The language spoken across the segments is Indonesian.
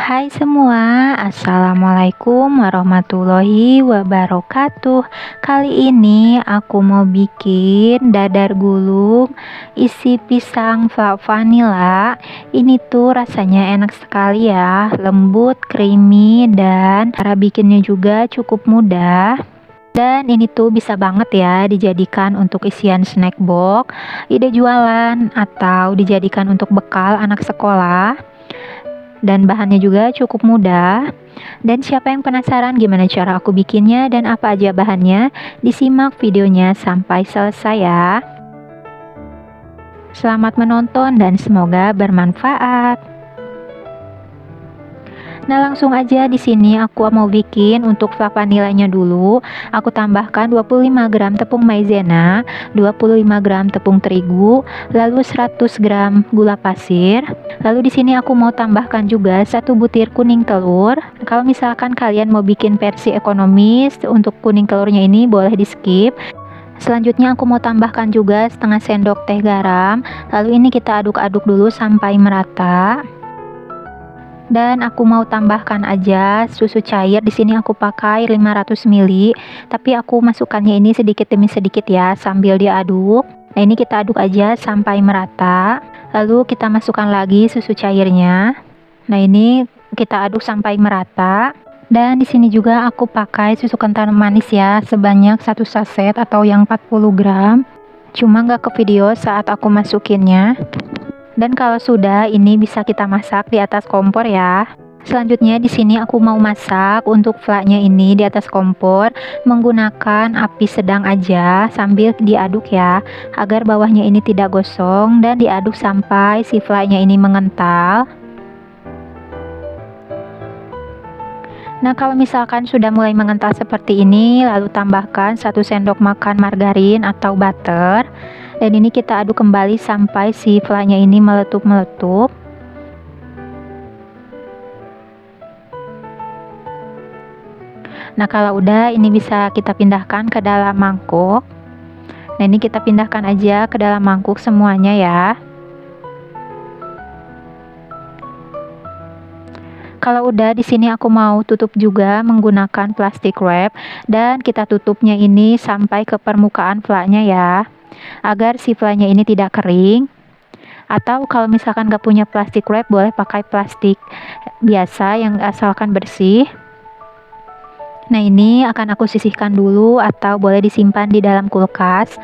Hai semua, Assalamualaikum warahmatullahi wabarakatuh. Kali ini aku mau bikin dadar gulung isi pisang vanila. Ini tuh rasanya enak sekali ya, lembut, creamy, dan cara bikinnya juga cukup mudah. Dan ini tuh bisa banget ya dijadikan untuk isian snack box, ide jualan, atau dijadikan untuk bekal anak sekolah. Dan bahannya juga cukup mudah. Dan siapa yang penasaran gimana cara aku bikinnya dan apa aja bahannya, disimak videonya sampai selesai ya. Selamat menonton dan semoga bermanfaat. Nah, langsung aja di sini aku mau bikin untuk vanilanya dulu. Aku tambahkan 25 gram tepung maizena, 25 gram tepung terigu, lalu 100 gram gula pasir. Lalu di sini aku mau tambahkan juga 1 butir kuning telur. Kalau misalkan kalian mau bikin versi ekonomis, untuk kuning telurnya ini boleh di skip. Selanjutnya aku mau tambahkan juga setengah sendok teh garam. Lalu ini kita aduk-aduk dulu sampai merata. Dan aku mau tambahkan aja susu cair. Di sini aku pakai 500 ml, tapi aku masukkannya ini sedikit demi sedikit ya sambil diaduk. Nah, ini kita aduk aja sampai merata. Lalu kita masukkan lagi susu cairnya. Nah, ini kita aduk sampai merata. Dan di sini juga aku pakai susu kental manis ya, sebanyak 1 saset atau yang 40 gram. Cuma nggak ke video saat aku masukinnya. Dan kalau sudah, ini bisa kita masak di atas kompor ya. Selanjutnya di sini aku mau masak untuk flaknya ini di atas kompor menggunakan api sedang aja sambil diaduk ya, agar bawahnya ini tidak gosong, dan diaduk sampai si flaknya ini mengental. Nah, kalau misalkan sudah mulai mengental seperti ini, lalu tambahkan 1 sendok makan margarin atau butter. Dan ini kita aduk kembali sampai si flaknya ini meletup-meletup. Nah, kalau udah, ini bisa kita pindahkan ke dalam mangkuk. Nah, ini kita pindahkan aja ke dalam mangkuk semuanya ya. Kalau udah, di sini aku mau tutup juga menggunakan plastik wrap, dan kita tutupnya ini sampai ke permukaan flaknya ya, agar si flaknya ini tidak kering. Atau kalau misalkan gak punya plastik wrap, boleh pakai plastik biasa yang asalkan bersih. Nah, ini akan aku sisihkan dulu atau boleh disimpan di dalam kulkas.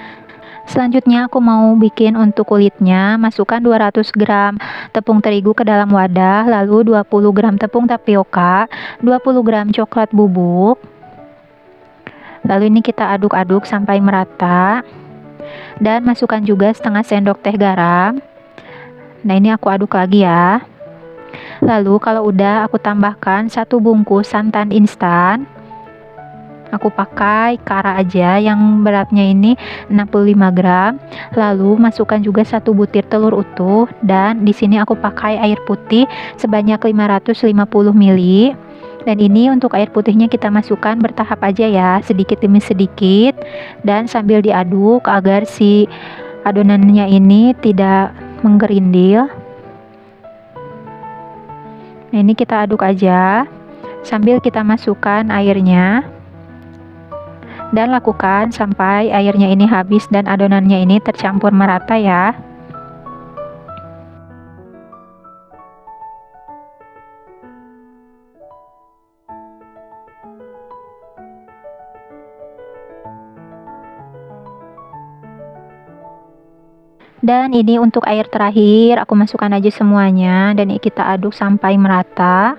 Selanjutnya aku mau bikin untuk kulitnya. Masukkan 200 gram tepung terigu ke dalam wadah, lalu 20 gram tepung tapioka, 20 gram coklat bubuk. Lalu ini kita aduk-aduk sampai merata. Dan masukkan juga setengah sendok teh garam. Nah, ini aku aduk lagi ya. Lalu kalau udah, aku tambahkan 1 bungkus santan instan. Aku pakai kara aja yang beratnya ini 65 gram. Lalu masukkan juga 1 butir telur utuh, dan di sini aku pakai air putih sebanyak 550 ml. Dan ini untuk air putihnya kita masukkan bertahap aja ya, sedikit demi sedikit, dan sambil diaduk agar si adonannya ini tidak menggerindil. Nah, ini kita aduk aja sambil kita masukkan airnya. Dan lakukan sampai airnya ini habis dan adonannya ini tercampur merata ya. Dan ini untuk air terakhir, aku masukkan aja semuanya, dan kita aduk sampai merata.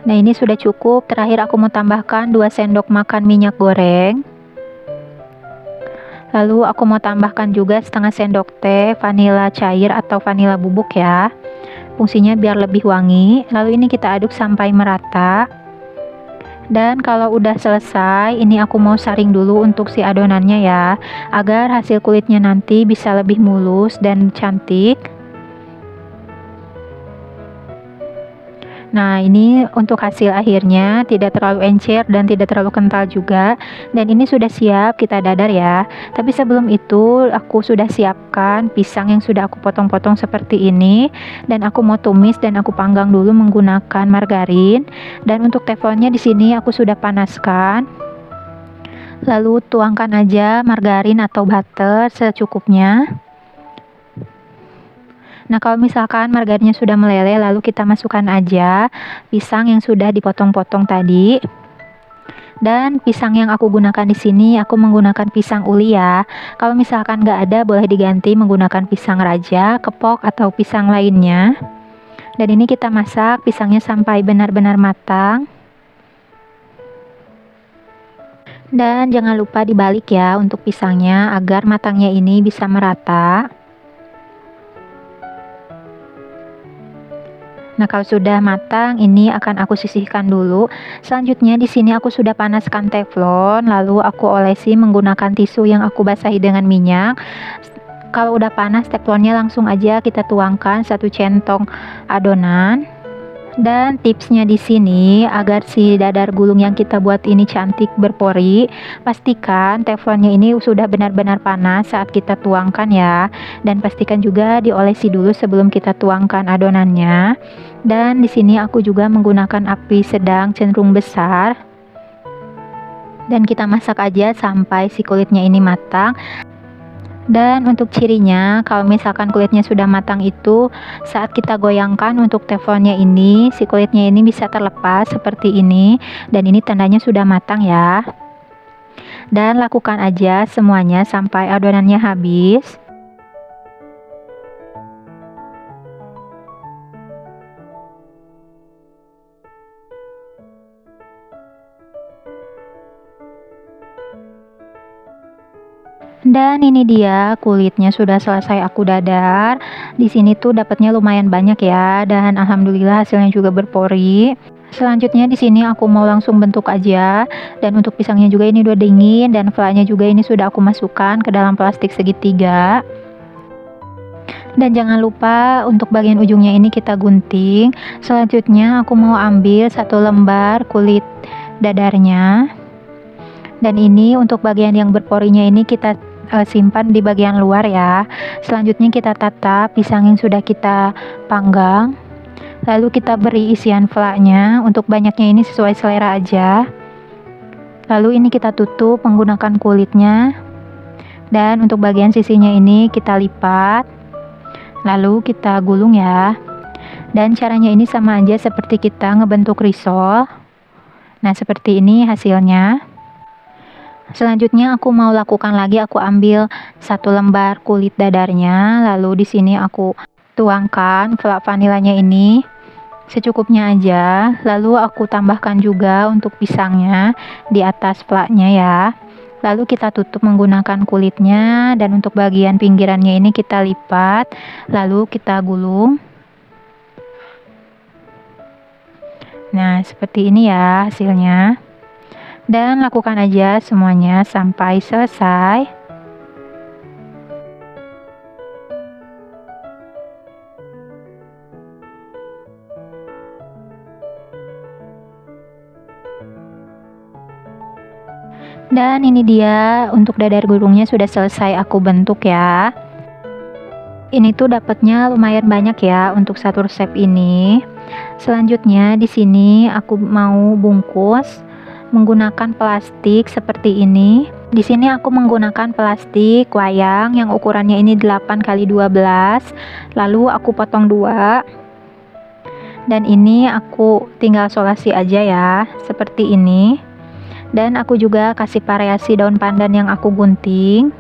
Nah, ini sudah cukup. Terakhir aku mau tambahkan 2 sendok makan minyak goreng. Lalu aku mau tambahkan juga setengah sendok teh vanila cair atau vanila bubuk ya. Fungsinya biar lebih wangi. Lalu ini kita aduk sampai merata. Dan kalau udah selesai, ini aku mau saring dulu untuk si adonannya ya, agar hasil kulitnya nanti bisa lebih mulus dan cantik. Nah, ini untuk hasil akhirnya tidak terlalu encer dan tidak terlalu kental juga. Dan ini sudah siap kita dadar ya. Tapi sebelum itu aku sudah siapkan pisang yang sudah aku potong-potong seperti ini. Dan aku mau tumis dan aku panggang dulu menggunakan margarin. Dan untuk teflonnya di sini aku sudah panaskan. Lalu tuangkan aja margarin atau butter secukupnya. Nah, kalau misalkan margarinnya sudah meleleh, lalu kita masukkan aja pisang yang sudah dipotong-potong tadi. Dan pisang yang aku gunakan di sini, aku menggunakan pisang uli ya. Kalau misalkan nggak ada, boleh diganti menggunakan pisang raja, kepok, atau pisang lainnya. Dan ini kita masak pisangnya sampai benar-benar matang. Dan jangan lupa dibalik ya untuk pisangnya agar matangnya ini bisa merata. Nah, kalau sudah matang, ini akan aku sisihkan dulu. Selanjutnya di sini aku sudah panaskan teflon, lalu aku olesi menggunakan tisu yang aku basahi dengan minyak. Kalau udah panas teflonnya, langsung aja kita tuangkan 1 centong adonan. Dan tipsnya di sini agar si dadar gulung yang kita buat ini cantik berpori, pastikan teflonnya ini sudah benar-benar panas saat kita tuangkan ya. Dan pastikan juga diolesi dulu sebelum kita tuangkan adonannya. Dan di sini aku juga menggunakan api sedang cenderung besar. Dan kita masak aja sampai si kulitnya ini matang. Dan untuk cirinya, kalau misalkan kulitnya sudah matang itu, saat kita goyangkan untuk teflonnya ini, si kulitnya ini bisa terlepas seperti ini. Dan ini tandanya sudah matang ya. Dan lakukan aja semuanya sampai adonannya habis. Dan ini dia kulitnya sudah selesai aku dadar. Di sini tuh dapatnya lumayan banyak ya, dan alhamdulillah hasilnya juga berpori. Selanjutnya di sini aku mau langsung bentuk aja. Dan untuk pisangnya juga ini udah dingin, dan flanya juga ini sudah aku masukkan ke dalam plastik segitiga. Dan jangan lupa untuk bagian ujungnya ini kita gunting. Selanjutnya aku mau ambil 1 lembar kulit dadarnya. Dan ini untuk bagian yang berporinya ini kita simpan di bagian luar ya. Selanjutnya kita tata pisang yang sudah kita panggang. Lalu kita beri isian flaknya. Untuk banyaknya ini sesuai selera aja. Lalu ini kita tutup menggunakan kulitnya. Dan untuk bagian sisinya ini kita lipat. Lalu kita gulung ya. Dan caranya ini sama aja seperti kita ngebentuk risol. Nah, seperti ini hasilnya. Selanjutnya aku mau lakukan lagi, aku ambil 1 lembar kulit dadarnya, lalu di sini aku tuangkan flak vanilanya ini secukupnya aja, lalu aku tambahkan juga untuk pisangnya di atas flaknya ya. Lalu kita tutup menggunakan kulitnya, dan untuk bagian pinggirannya ini kita lipat, lalu kita gulung. Nah, seperti ini ya hasilnya. Dan lakukan aja semuanya sampai selesai. Dan ini dia untuk dadar gulungnya sudah selesai aku bentuk ya. Ini tuh dapatnya lumayan banyak ya untuk satu resep ini. Selanjutnya di sini aku mau bungkus menggunakan plastik seperti ini. Di sini aku menggunakan plastik wayang yang ukurannya ini 8x12. Lalu aku potong 2. Dan ini aku tinggal solasi aja ya, seperti ini. Dan aku juga kasih variasi daun pandan yang aku gunting.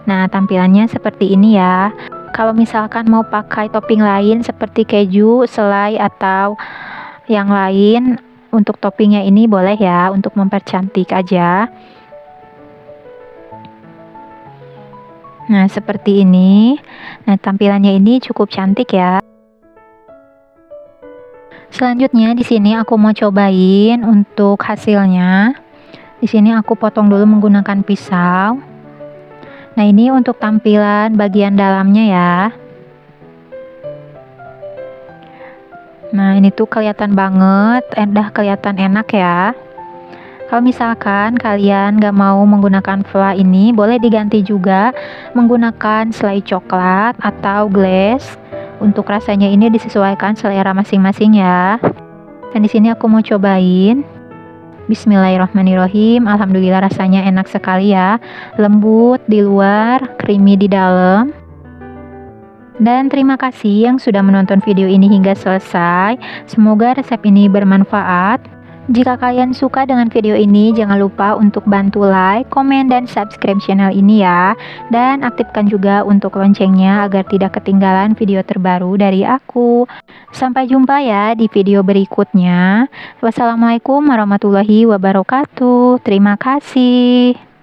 Nah, tampilannya seperti ini ya. Kalau misalkan mau pakai topping lain seperti keju, selai, atau yang lain, untuk toppingnya ini boleh ya, untuk mempercantik aja. Nah, seperti ini. Nah, tampilannya ini cukup cantik ya. Selanjutnya di sini aku mau cobain untuk hasilnya. Di sini aku potong dulu menggunakan pisau. Nah, ini untuk tampilan bagian dalamnya ya. Nah, ini tuh kelihatan banget, udah kelihatan enak ya. Kalau misalkan kalian gak mau menggunakan fla ini, boleh diganti juga menggunakan selai coklat atau glaze. Untuk rasanya ini disesuaikan selera masing-masing ya. Dan di sini aku mau cobain. Bismillahirrahmanirrahim. Alhamdulillah rasanya enak sekali ya. Lembut di luar, creamy di dalam. Dan terima kasih yang sudah menonton video ini hingga selesai. Semoga resep ini bermanfaat. Jika kalian suka dengan video ini, jangan lupa untuk bantu like, komen, dan subscribe channel ini ya. Dan aktifkan juga untuk loncengnya agar tidak ketinggalan video terbaru dari aku. Sampai jumpa ya di video berikutnya. Wassalamualaikum warahmatullahi wabarakatuh. Terima kasih.